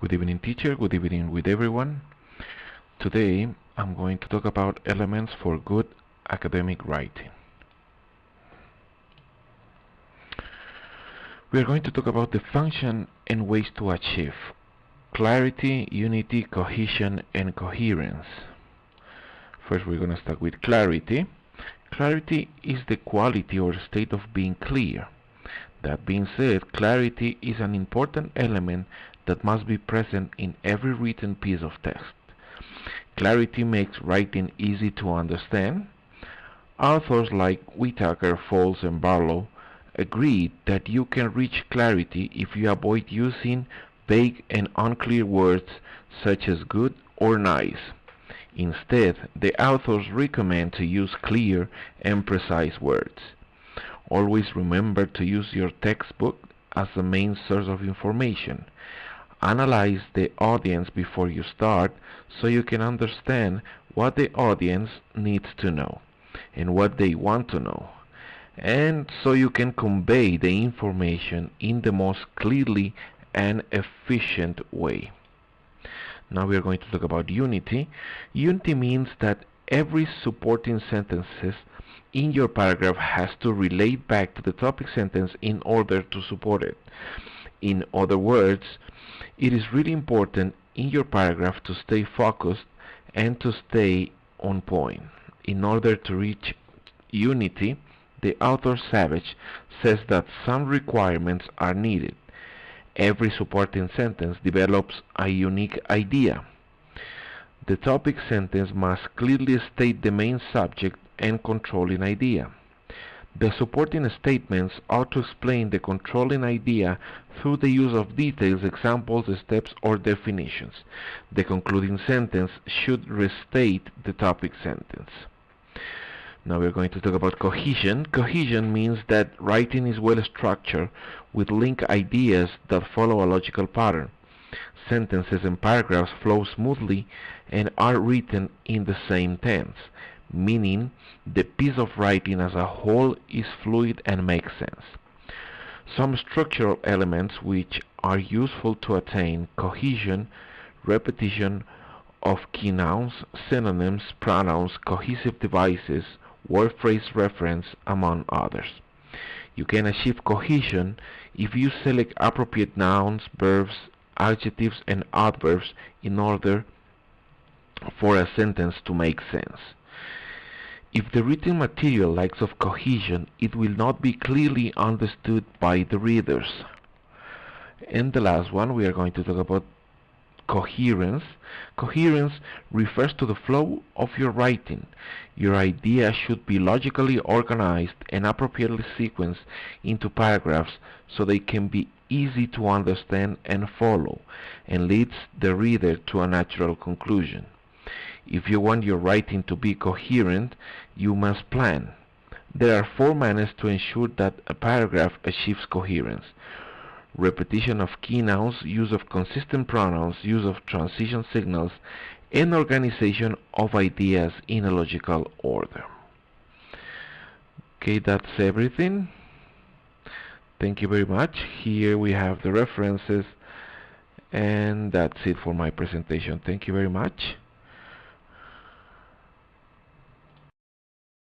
Good evening, teacher. Good evening with everyone. Today I'm going to talk about elements for good academic writing. We are going to talk about the function and ways to achieve clarity, unity, cohesion, and coherence. First, we're going to start with clarity. Clarity is the quality or state of being clear. That being said, clarity is an important element that must be present in every written piece of text. Clarity makes writing easy to understand. Authors like Whitaker, Falls, and Barlow agreed that you can reach clarity if you avoid using vague and unclear words such as good or nice. Instead, the authors recommend to use clear and precise words. Always remember to use your textbook as the main source of information. Analyze the audience before you start so you can understand what the audience needs to know and what they want to know, and so you can convey the information in the most clearly and efficient way. Now we are going to talk about unity. Unity means that every supporting sentences in your paragraph has to relate back to the topic sentence in order to support it. In other words, it is really important in your paragraph to stay focused and to stay on point. In order to reach unity, the author Savage says that some requirements are needed. Every supporting sentence develops a unique idea. The topic sentence must clearly state the main subject and controlling idea. The supporting statements ought to explain the controlling idea through the use of details, examples, steps, or definitions. The concluding sentence should restate the topic sentence. Now we're going to talk about cohesion. Cohesion means that writing is well structured with linked ideas that follow a logical pattern. Sentences and paragraphs flow smoothly and are written in the same tense, meaning the piece of writing as a whole is fluid and makes sense. Some structural elements which are useful to attain cohesion: repetition of key nouns, synonyms, pronouns, cohesive devices, word phrase reference, among others. You can achieve cohesion if you select appropriate nouns, verbs, adjectives, and adverbs in order for a sentence to make sense. If the written material lacks of cohesion, it will not be clearly understood by the readers. And the last one, we are going to talk about coherence. Coherence refers to the flow of your writing. Your idea should be logically organized and appropriately sequenced into paragraphs so they can be easy to understand and follow, and leads the reader to a natural conclusion. If you want your writing to be coherent, you must plan. There are 4 manners to ensure that a paragraph achieves coherence: repetition of key nouns, use of consistent pronouns, use of transition signals, and organization of ideas in a logical order. Okay, that's everything. Thank you very much. Here we have the references, and that's it for my presentation. Thank you very much.